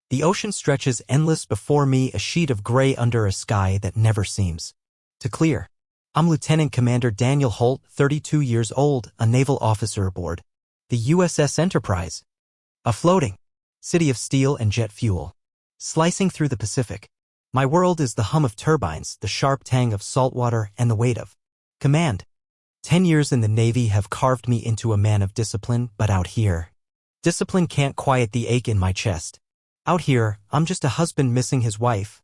The ocean stretches endless before me, a sheet of gray under a sky that never seems to clear. I'm Lieutenant Commander Daniel Holt, 32 years old, a naval officer aboard the USS Enterprise, a floating city of steel and jet fuel, slicing through the Pacific. My world is the hum of turbines, the sharp tang of salt water, and the weight of command. 10 years in the Navy have carved me into a man of discipline, but out here, discipline can't quiet the ache in my chest. Out here, I'm just a husband missing his wife,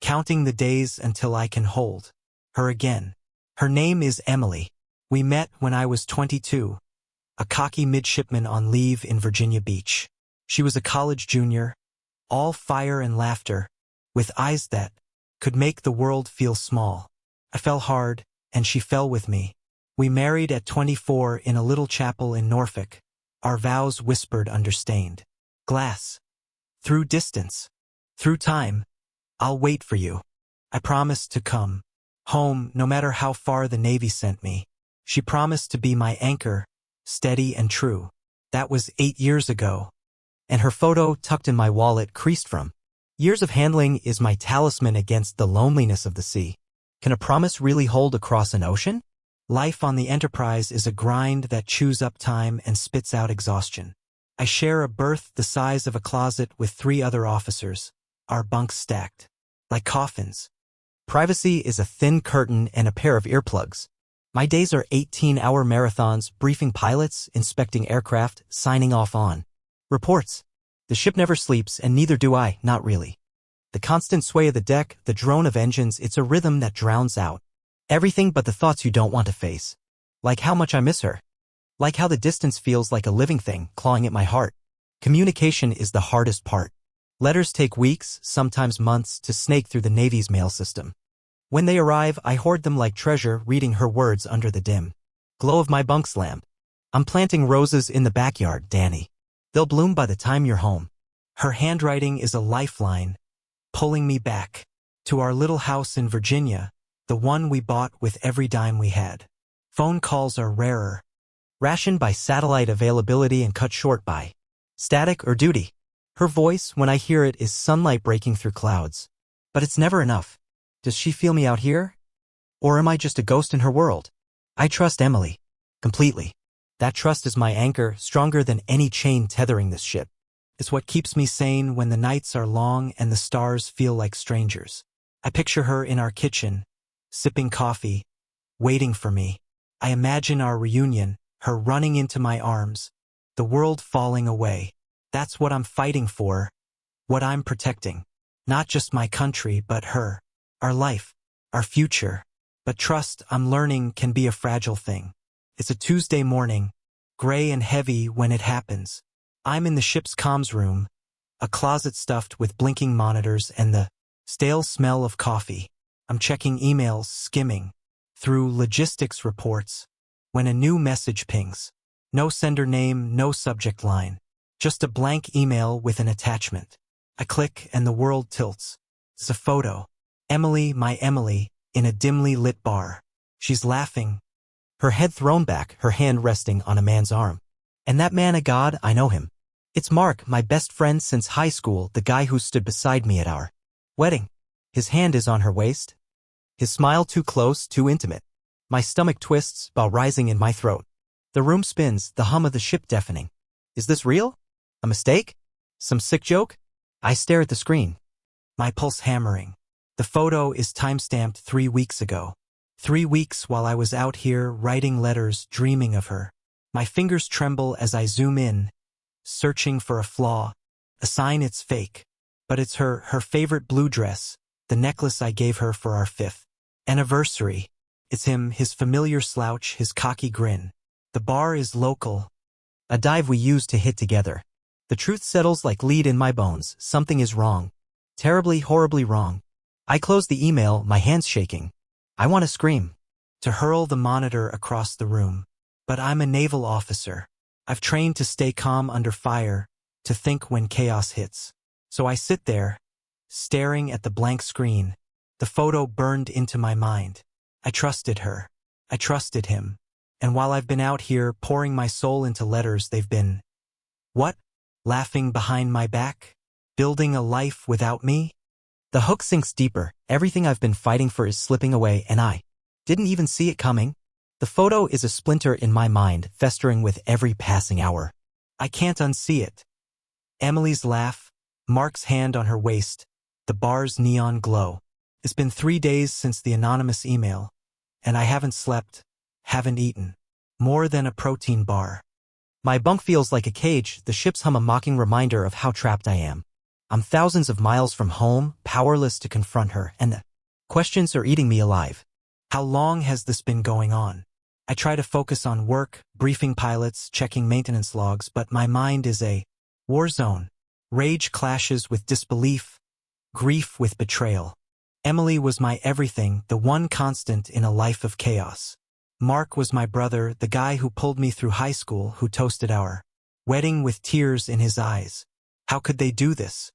counting the days until I can hold her again. Her name is Emily. We met when I was 22, a cocky midshipman on leave in Virginia Beach. She was a college junior, all fire and laughter, with eyes that could make the world feel small. I fell hard, and she fell with me. We married at 24 in a little chapel in Norfolk, our vows whispered under stained glass. Through distance, through time, I'll wait for you. I promised to come home no matter how far the Navy sent me. She promised to be my anchor, steady and true. That was 8 years ago, and her photo tucked in my wallet creased from years of handling is my talisman against the loneliness of the sea. Can a promise really hold across an ocean? Life on the Enterprise is a grind that chews up time and spits out exhaustion. I share a berth the size of a closet with 3 other officers, our bunks stacked like coffins. Privacy is a thin curtain and a pair of earplugs. My days are 18-hour marathons, briefing pilots, inspecting aircraft, signing off on reports. The ship never sleeps, and neither do I, not really. The constant sway of the deck, the drone of engines, it's a rhythm that drowns out everything but the thoughts you don't want to face. Like how much I miss her. Like how the distance feels like a living thing clawing at my heart. Communication is the hardest part. Letters take weeks, sometimes months, to snake through the Navy's mail system. When they arrive, I hoard them like treasure, reading her words under the dim glow of my bunk's lamp. I'm planting roses in the backyard, Danny. They'll bloom by the time you're home. Her handwriting is a lifeline, pulling me back to our little house in Virginia, the one we bought with every dime we had. Phone calls are rarer, rationed by satellite availability and cut short by static or duty. Her voice, when I hear it, is sunlight breaking through clouds. But it's never enough. Does she feel me out here? Or am I just a ghost in her world? I trust Emily. Completely. That trust is my anchor, stronger than any chain tethering this ship. It's what keeps me sane when the nights are long and the stars feel like strangers. I picture her in our kitchen, sipping coffee, waiting for me. I imagine our reunion, her running into my arms, the world falling away. That's what I'm fighting for, what I'm protecting. Not just my country, but her, our life, our future. But trust, I'm learning, can be a fragile thing. It's a Tuesday morning, gray and heavy when it happens. I'm in the ship's comms room, a closet stuffed with blinking monitors and the stale smell of coffee. I'm checking emails, skimming through logistics reports, when a new message pings. No sender name, no subject line. Just a blank email with an attachment. I click and the world tilts. It's a photo. Emily, my Emily, in a dimly lit bar. She's laughing, her head thrown back, her hand resting on a man's arm. And that man, a god, I know him. It's Mark, my best friend since high school, the guy who stood beside me at our wedding. His hand is on her waist. His smile too close, too intimate. My stomach twists, while rising in my throat. The room spins, the hum of the ship deafening. Is this real? A mistake? Some sick joke? I stare at the screen, my pulse hammering. The photo is timestamped 3 weeks ago. 3 weeks while I was out here writing letters, dreaming of her. My fingers tremble as I zoom in, searching for a flaw, a sign it's fake. But it's her favorite blue dress, the necklace I gave her for our 5th anniversary. It's him, his familiar slouch, his cocky grin. The bar is local, a dive we used to hit together. The truth settles like lead in my bones. Something is wrong. Terribly, horribly wrong. I close the email, my hands shaking. I want to scream, to hurl the monitor across the room. But I'm a naval officer. I've trained to stay calm under fire, to think when chaos hits. So I sit there, staring at the blank screen, the photo burned into my mind. I trusted her. I trusted him. And while I've been out here pouring my soul into letters, they've been, what? Laughing behind my back? Building a life without me? The hook sinks deeper. Everything I've been fighting for is slipping away, and I didn't even see it coming. The photo is a splinter in my mind, festering with every passing hour. I can't unsee it. Emily's laugh, Mark's hand on her waist, the bar's neon glow. It's been 3 days since the anonymous email, and I haven't slept, haven't eaten. More than a protein bar. My bunk feels like a cage, the ships hum a mocking reminder of how trapped I am. I'm thousands of miles from home, powerless to confront her, and the questions are eating me alive. How long has this been going on? I try to focus on work, briefing pilots, checking maintenance logs, but my mind is a war zone. Rage clashes with disbelief, grief with betrayal. Emily was my everything, the one constant in a life of chaos. Mark was my brother, the guy who pulled me through high school, who toasted our wedding with tears in his eyes. How could they do this?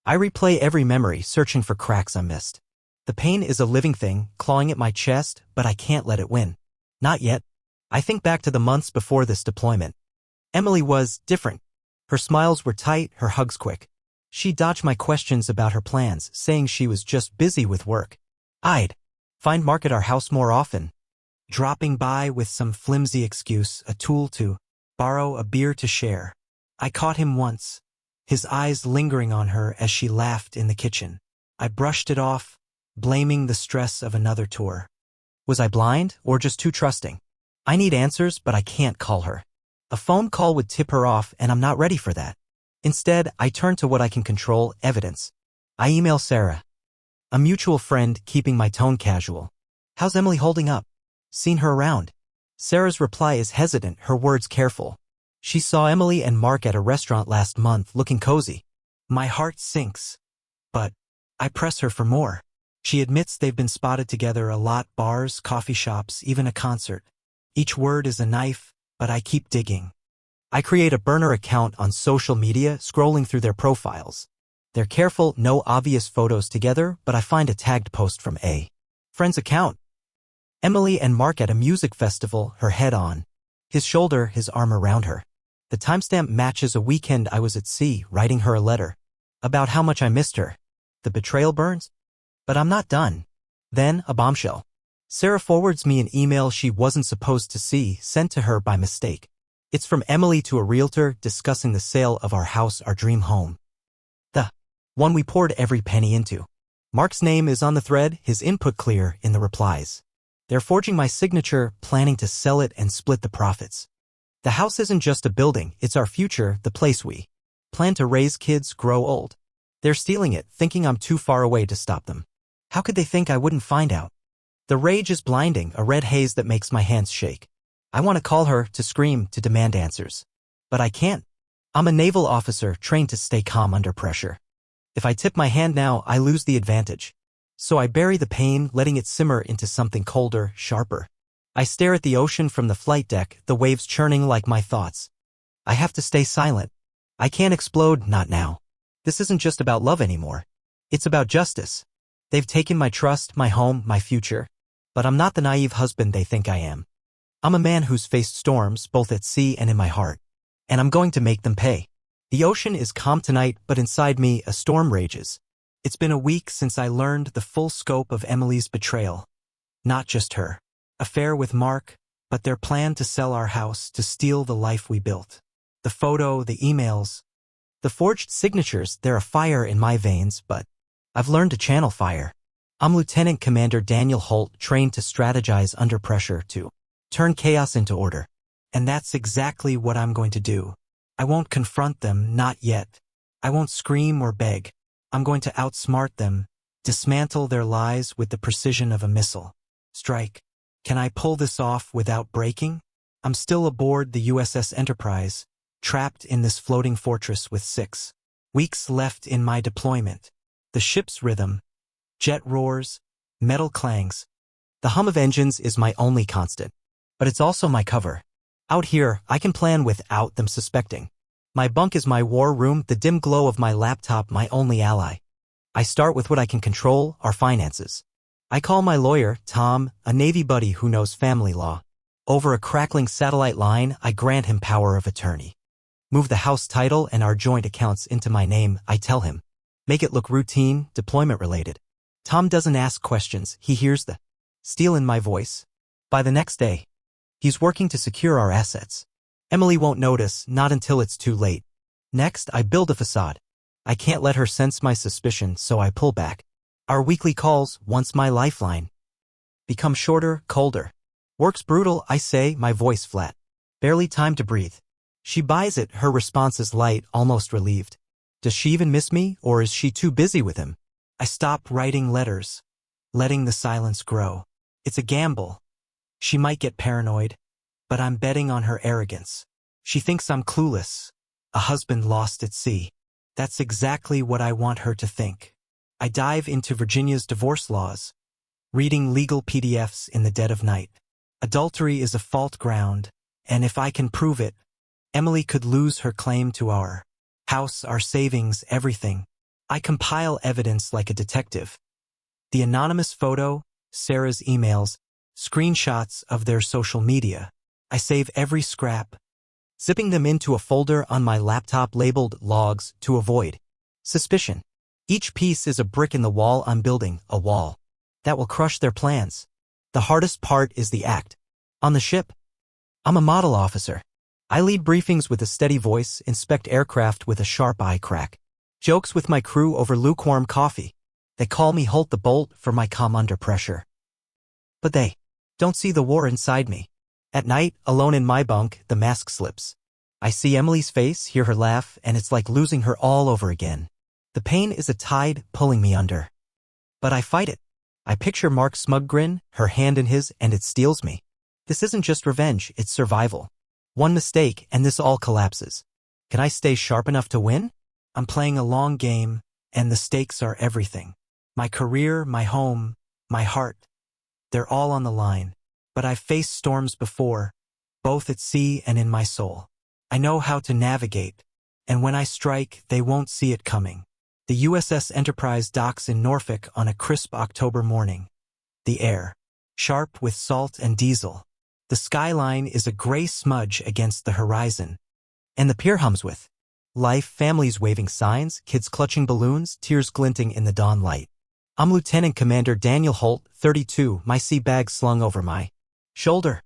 I replay every memory, searching for cracks I missed. The pain is a living thing, clawing at my chest, but I can't let it win. Not yet. I think back to the months before this deployment. Emily was different. Her smiles were tight, her hugs quick. She dodged my questions about her plans, saying she was just busy with work. I'd find Mark at our house more often, dropping by with some flimsy excuse, a tool to borrow, a beer to share. I caught him once, his eyes lingering on her as she laughed in the kitchen. I brushed it off, blaming the stress of another tour. Was I blind, or just too trusting? I need answers, but I can't call her. A phone call would tip her off, and I'm not ready for that. Instead, I turn to what I can control, evidence. I email Sarah, a mutual friend, keeping my tone casual. How's Emily holding up? Seen her around? Sarah's reply is hesitant, her words careful. She saw Emily and Mark at a restaurant last month, looking cozy. My heart sinks. But I press her for more. She admits they've been spotted together a lot, bars, coffee shops, even a concert. Each word is a knife, but I keep digging. I create a burner account on social media, scrolling through their profiles. They're careful, no obvious photos together, but I find a tagged post from a friend's account. Emily and Mark at a music festival, her head on his shoulder, his arm around her. The timestamp matches a weekend I was at sea, writing her a letter about how much I missed her. The betrayal burns? But I'm not done. Then, a bombshell. Sarah forwards me an email she wasn't supposed to see, sent to her by mistake. It's from Emily to a realtor, discussing the sale of our house, our dream home. The one we poured every penny into. Mark's name is on the thread, his input clear in the replies. They're forging my signature, planning to sell it and split the profits. The house isn't just a building, it's our future, the place we plan to raise kids, grow old. They're stealing it, thinking I'm too far away to stop them. How could they think I wouldn't find out? The rage is blinding, a red haze that makes my hands shake. I want to call her, to scream, to demand answers. But I can't. I'm a naval officer, trained to stay calm under pressure. If I tip my hand now, I lose the advantage. So I bury the pain, letting it simmer into something colder, sharper. I stare at the ocean from the flight deck, the waves churning like my thoughts. I have to stay silent. I can't explode, not now. This isn't just about love anymore. It's about justice. They've taken my trust, my home, my future. But I'm not the naive husband they think I am. I'm a man who's faced storms, both at sea and in my heart. And I'm going to make them pay. The ocean is calm tonight, but inside me, a storm rages. It's been a week since I learned the full scope of Emily's betrayal. Not just her affair with Mark, but their plan to sell our house, to steal the life we built. The photo, the emails, the forged signatures, they're a fire in my veins, but I've learned to channel fire. I'm Lieutenant Commander Daniel Holt, trained to strategize under pressure, to turn chaos into order. And that's exactly what I'm going to do. I won't confront them, not yet. I won't scream or beg. I'm going to outsmart them, dismantle their lies with the precision of a missile. Strike. Can I pull this off without breaking? I'm still aboard the USS Enterprise, trapped in this floating fortress with 6 weeks left in my deployment. The ship's rhythm, jet roars, metal clangs. The hum of engines is my only constant. But it's also my cover. Out here, I can plan without them suspecting. My bunk is my war room, the dim glow of my laptop my only ally. I start with what I can control, our finances. I call my lawyer, Tom, a Navy buddy who knows family law. Over a crackling satellite line, I grant him power of attorney. Move the house title and our joint accounts into my name, I tell him. Make it look routine, deployment-related. Tom doesn't ask questions, he hears the steel in my voice. By the next day, he's working to secure our assets. Emily won't notice, not until it's too late. Next, I build a facade. I can't let her sense my suspicion, so I pull back. Our weekly calls, once my lifeline, become shorter, colder. Work's brutal, I say, my voice flat. Barely time to breathe. She buys it, her response is light, almost relieved. Does she even miss me, or is she too busy with him? I stop writing letters, letting the silence grow. It's a gamble. She might get paranoid, but I'm betting on her arrogance. She thinks I'm clueless, a husband lost at sea. That's exactly what I want her to think. I dive into Virginia's divorce laws, reading legal PDFs in the dead of night. Adultery is a fault ground, and if I can prove it, Emily could lose her claim to our house, our savings, everything. I compile evidence like a detective. The anonymous photo, Sarah's emails, screenshots of their social media. I save every scrap, zipping them into a folder on my laptop labeled logs to avoid suspicion. Each piece is a brick in the wall I'm building, a wall that will crush their plans. The hardest part is the act. On the ship, I'm a model officer. I lead briefings with a steady voice, inspect aircraft with a sharp eye crack. Jokes with my crew over lukewarm coffee. They call me Holt the Bolt for my calm under pressure. But they don't see the war inside me. At night, alone in my bunk, the mask slips. I see Emily's face, hear her laugh, and it's like losing her all over again. The pain is a tide pulling me under. But I fight it. I picture Mark's smug grin, her hand in his, and it steels me. This isn't just revenge, it's survival. One mistake, and this all collapses. Can I stay sharp enough to win? I'm playing a long game, and the stakes are everything. My career, my home, my heart. They're all on the line. But I've faced storms before, both at sea and in my soul. I know how to navigate, and when I strike, they won't see it coming. The USS Enterprise docks in Norfolk on a crisp October morning. The air, sharp with salt and diesel. The skyline is a gray smudge against the horizon, and the pier hums with life, families waving signs, kids clutching balloons, tears glinting in the dawn light. I'm Lieutenant Commander Daniel Holt, 32, my sea bag slung over my shoulder.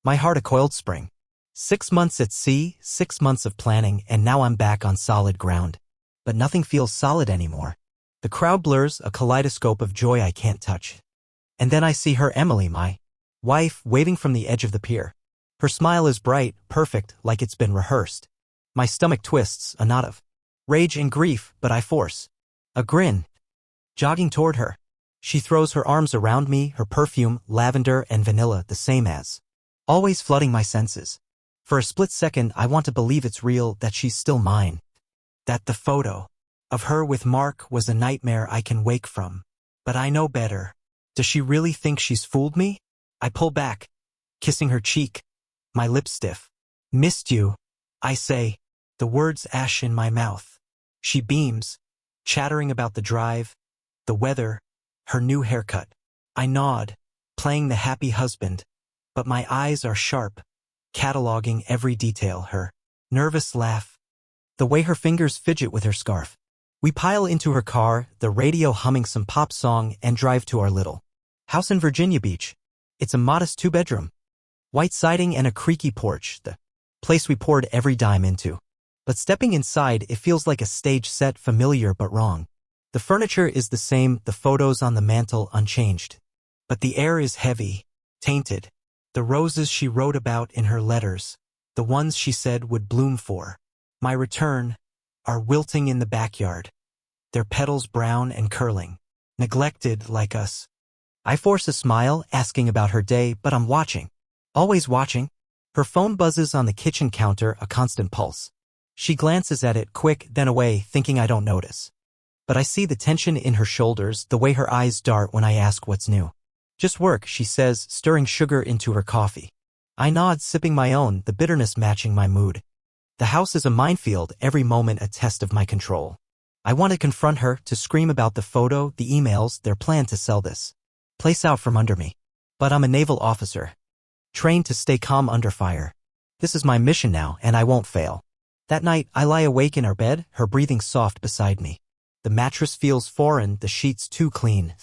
My heart a coiled spring. 6 months at sea, 6 months of planning, and now I'm back on solid ground. But nothing feels solid anymore. The crowd blurs, a kaleidoscope of joy I can't touch. And then I see her, Emily, my wife, waving from the edge of the pier. Her smile is bright, perfect, like it's been rehearsed. My stomach twists, a knot of rage and grief, but I force a grin. Jogging toward her, she throws her arms around me, her perfume, lavender and vanilla, the same as always, flooding my senses. For a split second, I want to believe it's real, that she's still mine. That the photo of her with Mark was a nightmare I can wake from. But I know better. Does she really think she's fooled me? I pull back, kissing her cheek, my lips stiff. Missed you, I say, the words ash in my mouth. She beams, chattering about the drive, the weather, her new haircut. I nod, playing the happy husband, but my eyes are sharp, cataloging every detail, her nervous laugh, the way her fingers fidget with her scarf. We pile into her car, the radio humming some pop song, and drive to our little house in Virginia Beach. It's a modest 2-bedroom, white siding and a creaky porch, the place we poured every dime into. But stepping inside, it feels like a stage set, familiar but wrong. The furniture is the same, the photos on the mantel unchanged. But the air is heavy, tainted. The roses she wrote about in her letters, the ones she said would bloom for my return, are wilting in the backyard, their petals brown and curling, neglected like us. I force a smile, asking about her day, but I'm watching. Always watching. Her phone buzzes on the kitchen counter, a constant pulse. She glances at it, quick, then away, thinking I don't notice. But I see the tension in her shoulders, the way her eyes dart when I ask what's new. Just work, she says, stirring sugar into her coffee. I nod, sipping my own, the bitterness matching my mood. The house is a minefield, every moment a test of my control. I want to confront her, to scream about the photo, the emails, their plan to sell this place out from under me. But I'm a naval officer, trained to stay calm under fire. This is my mission now, and I won't fail. That night, I lie awake in our bed, her breathing soft beside me. The mattress feels foreign, the sheets too clean,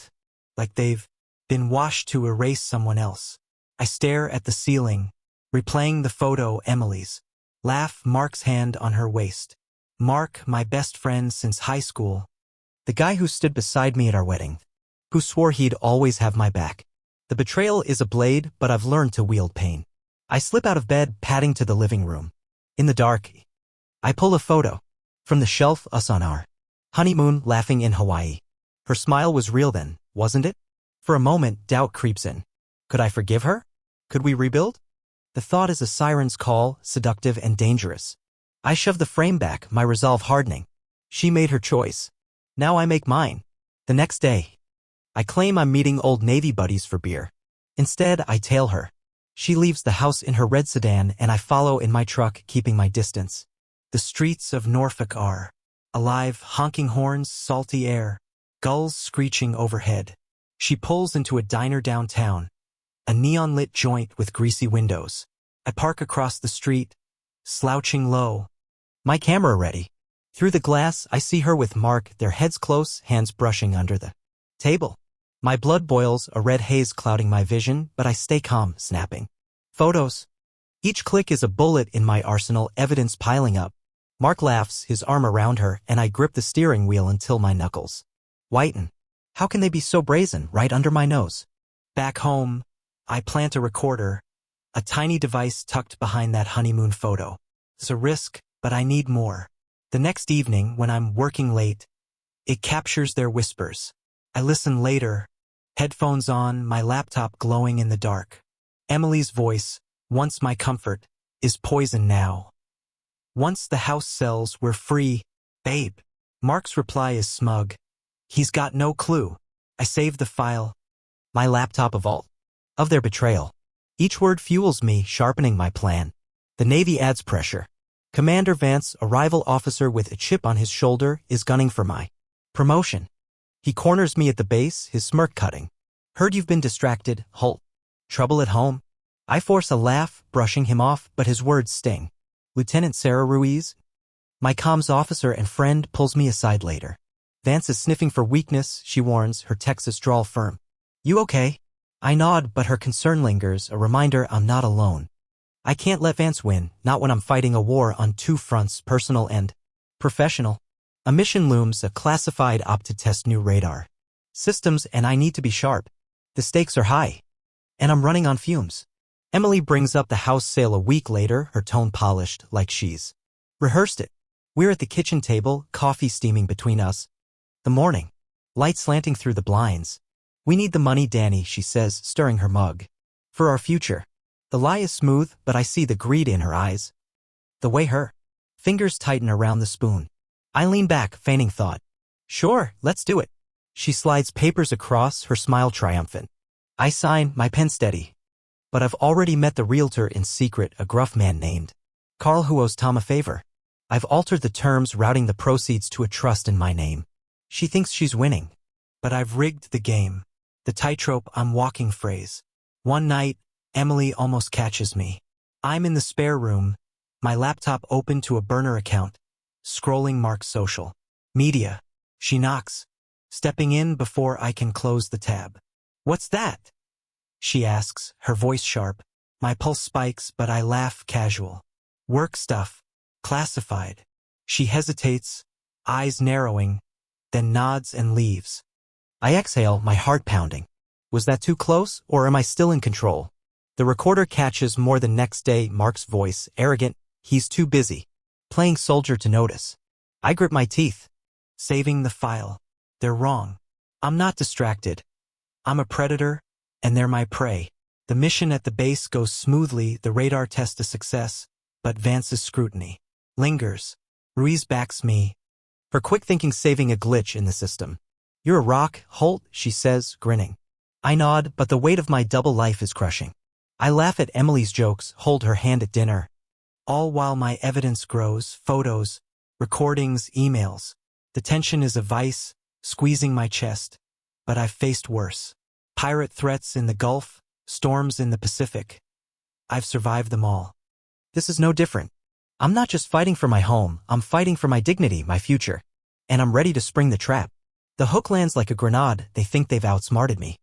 like they've been washed to erase someone else. I stare at the ceiling, replaying the photo, Emily's. Laugh, Mark's hand on her waist. Mark, my best friend since high school. The guy who stood beside me at our wedding. Who swore he'd always have my back. The betrayal is a blade, but I've learned to wield pain. I slip out of bed, padding to the living room. In the dark, I pull a photo. From the shelf, us on our honeymoon, laughing in Hawaii. Her smile was real then, wasn't it? For a moment, doubt creeps in. Could I forgive her? Could we rebuild? The thought is a siren's call, seductive and dangerous. I shove the frame back, my resolve hardening. She made her choice. Now I make mine. The next day, I claim I'm meeting old Navy buddies for beer. Instead, I tail her. She leaves the house in her red sedan and I follow in my truck, keeping my distance. The streets of Norfolk are alive, honking horns, salty air, gulls screeching overhead. She pulls into a diner downtown, a neon-lit joint with greasy windows. I park across the street, slouching low, my camera ready. Through the glass, I see her with Mark, their heads close, hands brushing under the table. My blood boils, a red haze clouding my vision, but I stay calm, snapping photos. Each click is a bullet in my arsenal, evidence piling up. Mark laughs, his arm around her, and I grip the steering wheel until my knuckles whiten. How can they be so brazen, right under my nose? Back home, I plant a recorder, a tiny device tucked behind that honeymoon photo. It's a risk, but I need more. The next evening, when I'm working late, it captures their whispers. I listen later, headphones on, my laptop glowing in the dark. Emily's voice, once my comfort, is poison now. Once the house sells, we're free, babe. Mark's reply is smug. He's got no clue. I save the file. My laptop, a vault of their betrayal. Each word fuels me, sharpening my plan. The Navy adds pressure. Commander Vance, a rival officer with a chip on his shoulder, is gunning for my promotion. He corners me at the base, his smirk cutting. Heard you've been distracted, Holt. Trouble at home? I force a laugh, brushing him off, but his words sting. Lieutenant Sarah Ruiz, my comms officer and friend, pulls me aside later. Vance is sniffing for weakness, she warns, her Texas drawl firm. You okay? I nod, but her concern lingers, a reminder I'm not alone. I can't let Vance win, not when I'm fighting a war on two fronts, personal and professional. A mission looms, a classified op to test new radar systems, and I need to be sharp. The stakes are high, and I'm running on fumes. Emily brings up the house sale a week later, her tone polished, like she's rehearsed it. We're at the kitchen table, coffee steaming between us. The morning, light slanting through the blinds. We need the money, Danny, she says, stirring her mug. For our future. The lie is smooth, but I see the greed in her eyes. The way her fingers tighten around the spoon. I lean back, feigning thought. Sure, let's do it. She slides papers across, her smile triumphant. I sign, my pen steady. But I've already met the realtor in secret, a gruff man named Carl who owes Tom a favor. I've altered the terms, routing the proceeds to a trust in my name. She thinks she's winning, but I've rigged the game. The tightrope I'm walking phrase. One night, Emily almost catches me. I'm in the spare room, my laptop open to a burner account, scrolling Mark's social media. She knocks, stepping in before I can close the tab. What's that? She asks, her voice sharp. My pulse spikes, but I laugh casual. Work stuff. Classified. She hesitates, eyes narrowing, then nods and leaves. I exhale, my heart pounding. Was that too close, or am I still in control? The recorder catches more the next day, Mark's voice, arrogant. He's too busy. Playing soldier to notice. I grip my teeth. Saving the file. They're wrong. I'm not distracted. I'm a predator, and they're my prey. The mission at the base goes smoothly, the radar test a success, but Vance's scrutiny lingers. Ruiz backs me, her quick thinking saving a glitch in the system. You're a rock, Holt, she says, grinning. I nod, but the weight of my double life is crushing. I laugh at Emily's jokes, hold her hand at dinner. All while my evidence grows, photos, recordings, emails. The tension is a vice, squeezing my chest. But I've faced worse. Pirate threats in the Gulf, storms in the Pacific. I've survived them all. This is no different. I'm not just fighting for my home, I'm fighting for my dignity, my future. And I'm ready to spring the trap. The hook lands like a grenade, they think they've outsmarted me.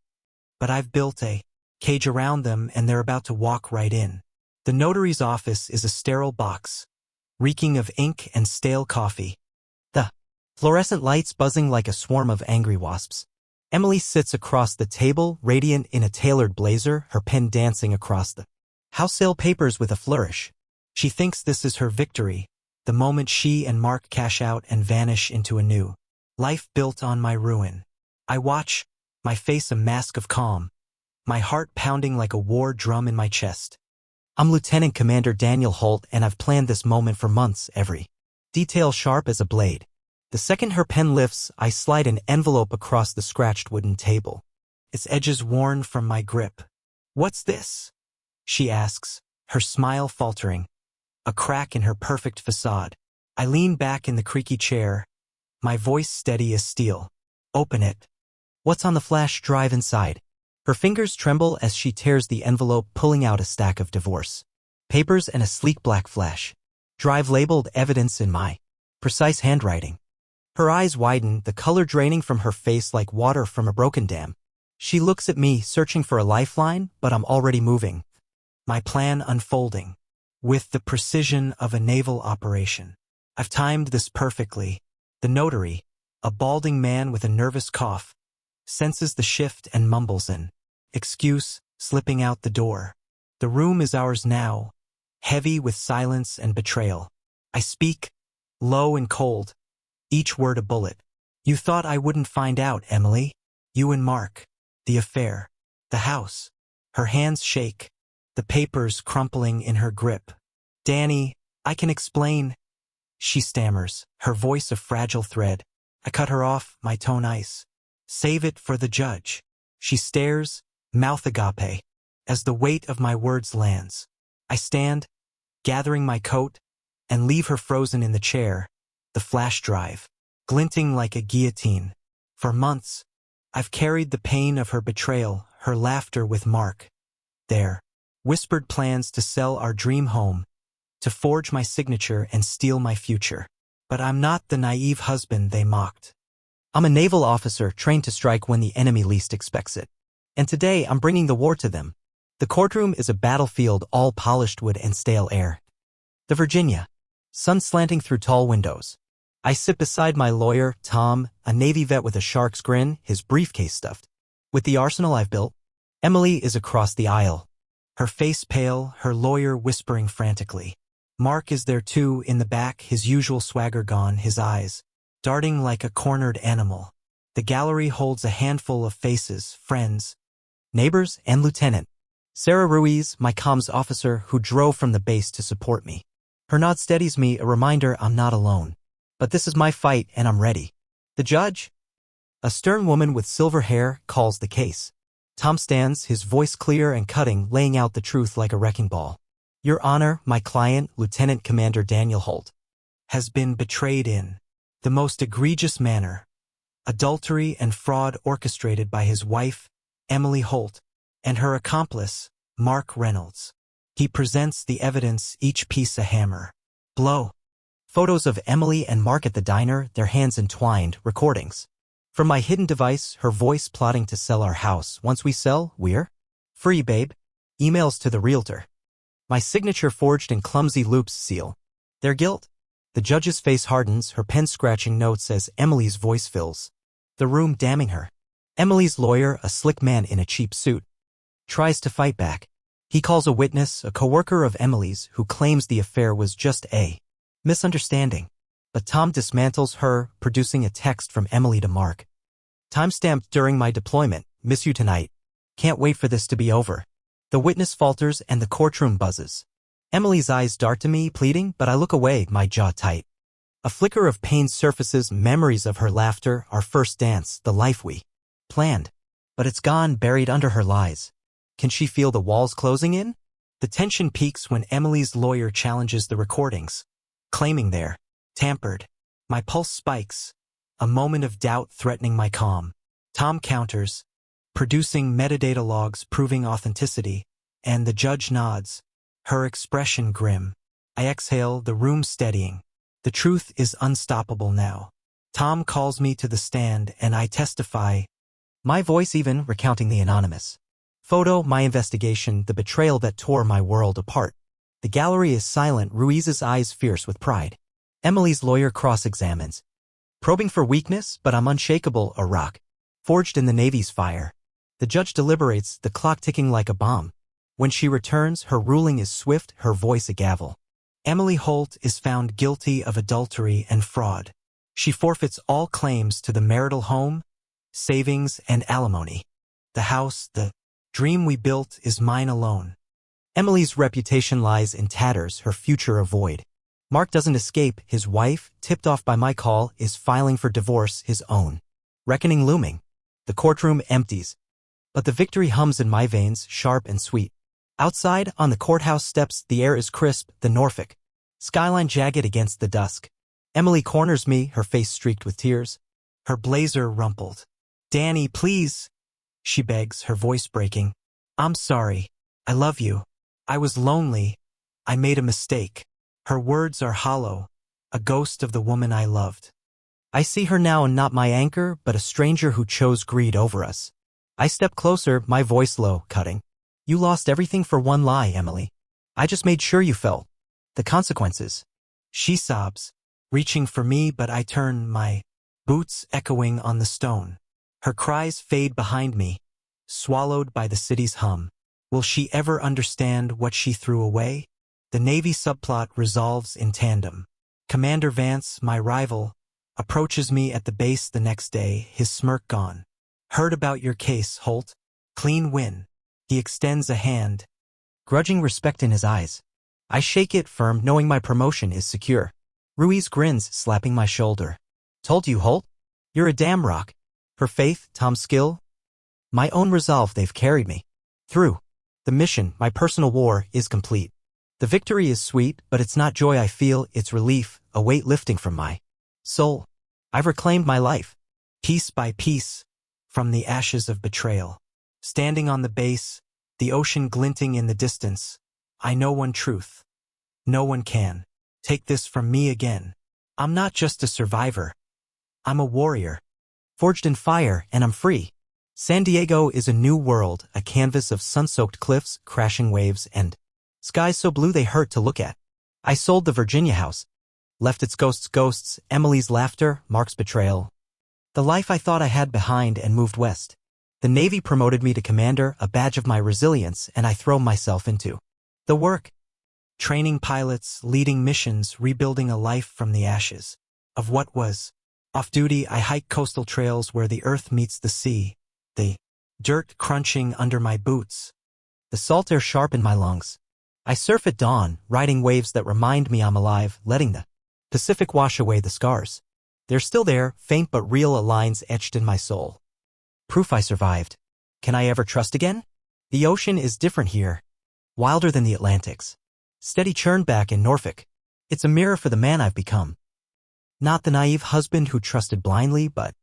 But I've built a cage around them and they're about to walk right in. The notary's office is a sterile box, reeking of ink and stale coffee. The fluorescent lights buzzing like a swarm of angry wasps. Emily sits across the table, radiant in a tailored blazer, her pen dancing across the house sale papers with a flourish. She thinks this is her victory, the moment she and Mark cash out and vanish into a new life built on my ruin. I watch, my face a mask of calm, my heart pounding like a war drum in my chest. I'm Lieutenant Commander Daniel Holt and I've planned this moment for months, every detail sharp as a blade. The second her pen lifts, I slide an envelope across the scratched wooden table, its edges worn from my grip. "What's this?" she asks, her smile faltering, a crack in her perfect facade. I lean back in the creaky chair, my voice steady as steel. "Open it." "What's on the flash drive inside?" Her fingers tremble as she tears the envelope, pulling out a stack of divorce papers and a sleek black flash drive labeled evidence in my precise handwriting. Her eyes widen, the color draining from her face like water from a broken dam. She looks at me, searching for a lifeline, but I'm already moving, my plan unfolding with the precision of a naval operation. I've timed this perfectly. The notary, a balding man with a nervous cough, senses the shift and mumbles an excuse, slipping out the door. The room is ours now, heavy with silence and betrayal. I speak, low and cold, each word a bullet. "You thought I wouldn't find out, Emily? You and Mark. The affair. The house." Her hands shake, the papers crumpling in her grip. "Danny, I can explain," she stammers, her voice a fragile thread. I cut her off, my tone ice. "Save it for the judge." She stares, mouth agape, as the weight of my words lands. I stand, gathering my coat, and leave her frozen in the chair, the flash drive, glinting like a guillotine. For months, I've carried the pain of her betrayal, her laughter with Mark. Their whispered plans to sell our dream home, to forge my signature and steal my future. But I'm not the naive husband they mocked. I'm a naval officer trained to strike when the enemy least expects it. And today I'm bringing the war to them. The courtroom is a battlefield, all polished wood and stale air. The Virginia, sun slanting through tall windows. I sit beside my lawyer, Tom, a Navy vet with a shark's grin, his briefcase stuffed with the arsenal I've built. Emily is across the aisle, her face pale, her lawyer whispering frantically. Mark is there too, in the back, his usual swagger gone, his eyes darting like a cornered animal. The gallery holds a handful of faces, friends, neighbors, and Lieutenant Sarah Ruiz, my comms officer who drove from the base to support me. Her nod steadies me, a reminder I'm not alone. But this is my fight and I'm ready. The judge, a stern woman with silver hair, calls the case. Tom stands, his voice clear and cutting, laying out the truth like a wrecking ball. "Your Honor, my client, Lieutenant Commander Daniel Holt, has been betrayed in the most egregious manner. Adultery and fraud orchestrated by his wife, Emily Holt, and her accomplice, Mark Reynolds. He presents the evidence, each piece a hammer. Blow. Photos of Emily and Mark at the diner, their hands entwined, recordings. From my hidden device, her voice plotting to sell our house. Once we sell, we're free, babe. Emails to the realtor. My signature forged in clumsy loops seal. Their guilt? The judge's face hardens, her pen scratching notes as Emily's voice fills the room, damning her. Emily's lawyer, a slick man in a cheap suit, tries to fight back. He calls a witness, a coworker of Emily's, who claims the affair was just a misunderstanding. But Tom dismantles her, producing a text from Emily to Mark. "Timestamped during my deployment. Miss you tonight. Can't wait for this to be over." The witness falters and the courtroom buzzes. Emily's eyes dart to me, pleading, but I look away, my jaw tight. A flicker of pain surfaces, memories of her laughter, our first dance, the life we planned. But it's gone, buried under her lies. Can she feel the walls closing in? The tension peaks when Emily's lawyer challenges the recordings, claiming they're tampered. My pulse spikes, a moment of doubt threatening my calm. Tom counters, producing metadata logs proving authenticity, and the judge nods, her expression grim. I exhale, the room steadying. The truth is unstoppable now. Tom calls me to the stand and I testify, my voice even recounting the anonymous photo, my investigation, the betrayal that tore my world apart. The gallery is silent, Ruiz's eyes fierce with pride. Emily's lawyer cross-examines, probing for weakness, but I'm unshakable, a rock, forged in the Navy's fire. The judge deliberates, the clock ticking like a bomb. When she returns, her ruling is swift, her voice a gavel. Emily Holt is found guilty of adultery and fraud. She forfeits all claims to the marital home, savings, and alimony. The house, the dream we built, is mine alone. Emily's reputation lies in tatters, her future a void. Mark doesn't escape, his wife, tipped off by my call, is filing for divorce, his own reckoning looming. The courtroom empties, but the victory hums in my veins, sharp and sweet. Outside, on the courthouse steps, the air is crisp, the Norfolk skyline jagged against the dusk. Emily corners me, her face streaked with tears, her blazer rumpled. Danny, please, she begs, her voice breaking. I'm sorry. I love you. I was lonely. I made a mistake. Her words are hollow, a ghost of the woman I loved. I see her now, and not my anchor, but a stranger who chose greed over us. I step closer, my voice low, cutting. You lost everything for one lie, Emily. I just made sure you felt the consequences. She sobs, reaching for me, but I turn, my boots echoing on the stone. Her cries fade behind me, swallowed by the city's hum. Will she ever understand what she threw away? The Navy subplot resolves in tandem. Commander Vance, my rival, approaches me at the base the next day, his smirk gone. Heard about your case, Holt. Clean win. He extends a hand, grudging respect in his eyes. I shake it firm, knowing my promotion is secure. Ruiz grins, slapping my shoulder. Told you, Holt. You're a damn rock. Her faith, Tom's skill, my own resolve, they've carried me through. The mission, my personal war, is complete. The victory is sweet, but it's not joy I feel, it's relief, a weight lifting from my soul. I've reclaimed my life, piece by piece, from the ashes of betrayal. Standing on the base, the ocean glinting in the distance, I know one truth. No one can take this from me again. I'm not just a survivor. I'm a warrior, forged in fire, and I'm free. San Diego is a new world, a canvas of sun-soaked cliffs, crashing waves, and skies so blue they hurt to look at. I sold the Virginia house, left its ghosts, Emily's laughter, Mark's betrayal. The life I thought I had behind, and moved west. The Navy promoted me to commander, a badge of my resilience, and I throw myself into the work. Training pilots, leading missions, rebuilding a life from the ashes of what was. Off duty, I hike coastal trails where the earth meets the sea, the dirt crunching under my boots, the salt air sharp in my lungs. I surf at dawn, riding waves that remind me I'm alive, letting the Pacific wash away the scars. They're still there, faint but real, lines etched in my soul. Proof I survived. Can I ever trust again? The ocean is different here, wilder than the Atlantic's steady churn back in Norfolk. It's a mirror for the man I've become. Not the naive husband who trusted blindly, but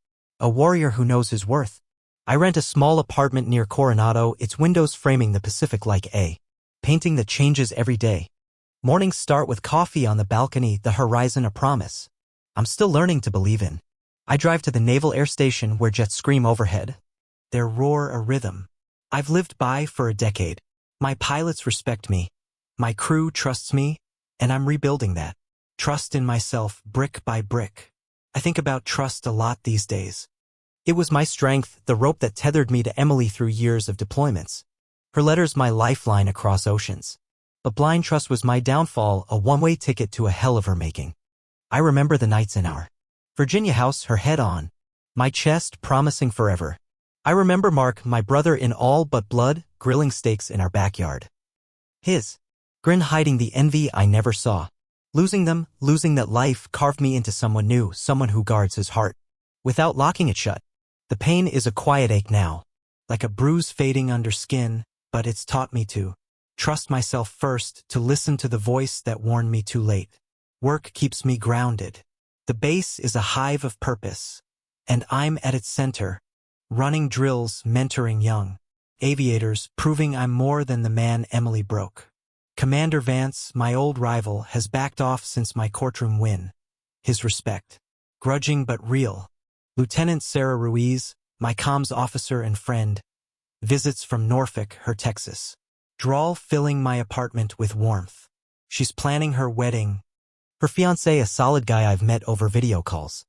a warrior who knows his worth. I rent a small apartment near Coronado, its windows framing the Pacific like a painting that changes every day. Mornings start with coffee on the balcony, the horizon a promise I'm still learning to believe in. I drive to the Naval Air Station where jets scream overhead, their roar a rhythm I've lived by for a decade. My pilots respect me, my crew trusts me, and I'm rebuilding that trust in myself brick by brick. I think about trust a lot these days. It was my strength, the rope that tethered me to Emily through years of deployments. Her letters my lifeline across oceans. But blind trust was my downfall, a one-way ticket to a hell of her making. I remember the nights in our Virginia house, her head on my chest, promising forever. I remember Mark, my brother in all but blood, grilling steaks in our backyard. His grin hiding the envy I never saw. Losing that life carved me into someone new, someone who guards his heart without locking it shut. The pain is a quiet ache now, like a bruise fading under skin, but it's taught me to trust myself first, to listen to the voice that warned me too late. Work keeps me grounded. The base is a hive of purpose, and I'm at its center, running drills, mentoring young aviators, proving I'm more than the man Emily broke. Commander Vance, my old rival, has backed off since my courtroom win. His respect. Grudging but real. Lieutenant Sarah Ruiz, my comms officer and friend, visits from Norfolk, her Texas. Drawl filling my apartment with warmth. She's planning her wedding. Her fiancé, a solid guy I've met over video calls.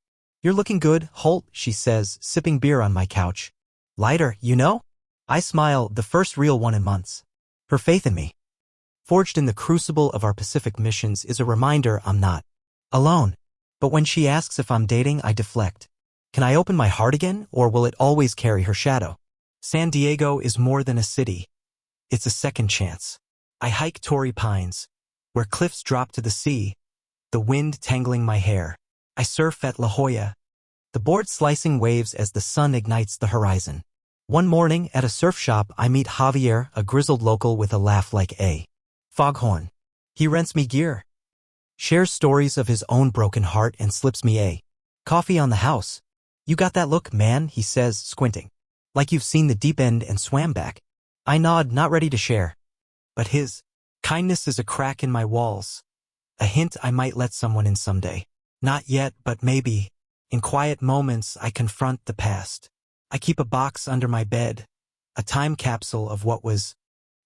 You're looking good, Holt, she says, sipping beer on my couch. Lighter, you know? I smile, the first real one in months. Her faith in me, forged in the crucible of our Pacific missions, is a reminder I'm not alone. But when she asks if I'm dating, I deflect. Can I open my heart again, or will it always carry her shadow? San Diego is more than a city. It's a second chance. I hike Torrey Pines, where cliffs drop to the sea, the wind tangling my hair. I surf at La Jolla, the board slicing waves as the sun ignites the horizon. One morning, at a surf shop, I meet Javier, a grizzled local with a laugh like a foghorn. He rents me gear, shares stories of his own broken heart, and slips me a coffee on the house. You got that look, man, he says, squinting. Like you've seen the deep end and swam back. I nod, not ready to share. But his kindness is a crack in my walls. A hint I might let someone in someday. Not yet, but maybe. In quiet moments, I confront the past. I keep a box under my bed, a time capsule of what was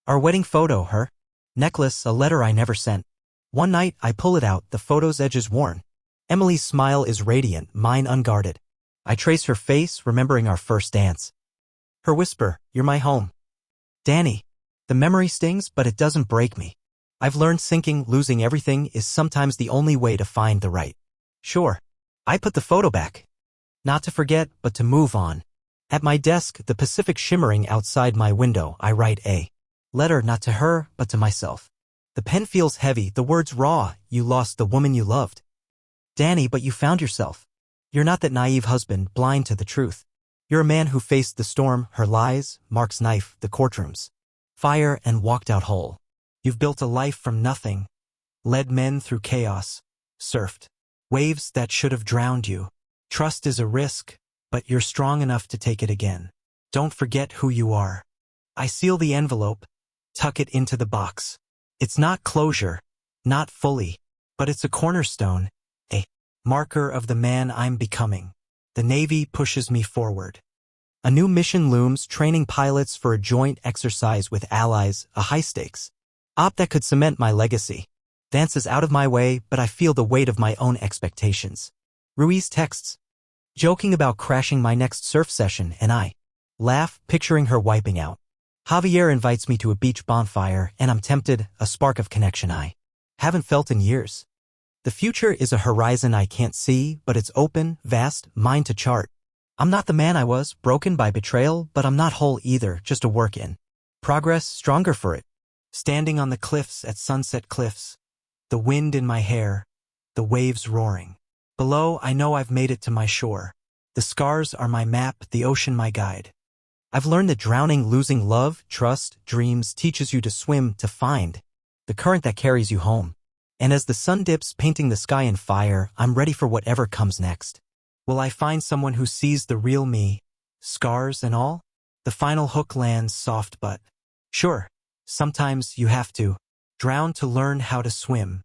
our wedding photo, her necklace, a letter I never sent. One night, I pull it out, the photo's edges worn. Emily's smile is radiant, mine unguarded. I trace her face, remembering our first dance. Her whisper, you're my home. Danny. The memory stings, but it doesn't break me. I've learned sinking, losing everything, is sometimes the only way to find the right. Sure. I put the photo back. Not to forget, but to move on. At my desk, the Pacific shimmering outside my window, I write a letter not to her, but to myself. The pen feels heavy, the words raw. You lost the woman you loved. Danny, but you found yourself. You're not that naive husband, blind to the truth. You're a man who faced the storm, her lies, Mark's knife, the courtrooms, fire, and walked out whole. You've built a life from nothing, led men through chaos, surfed waves that should have drowned you. Trust is a risk, but you're strong enough to take it again. Don't forget who you are. I seal the envelope, tuck it into the box. It's not closure, not fully, but it's a cornerstone, a marker of the man I'm becoming. The Navy pushes me forward. A new mission looms, training pilots for a joint exercise with allies, a high-stakes op that could cement my legacy. Vance is out of my way, but I feel the weight of my own expectations. Ruiz texts, joking about crashing my next surf session, and I laugh, picturing her wiping out. Javier invites me to a beach bonfire, and I'm tempted, a spark of connection I haven't felt in years. The future is a horizon I can't see, but it's open, vast, mine to chart. I'm not the man I was, broken by betrayal, but I'm not whole either, just a work in progress, stronger for it. Standing on the cliffs at Sunset Cliffs, the wind in my hair, the waves roaring. Below, I know I've made it to my shore. The scars are my map, the ocean my guide. I've learned that drowning, losing love, trust, dreams teaches you to swim, to find the current that carries you home. And as the sun dips, painting the sky in fire, I'm ready for whatever comes next. Will I find someone who sees the real me, scars and all? The final hook lands soft, but sure, sometimes you have to drown to learn how to swim.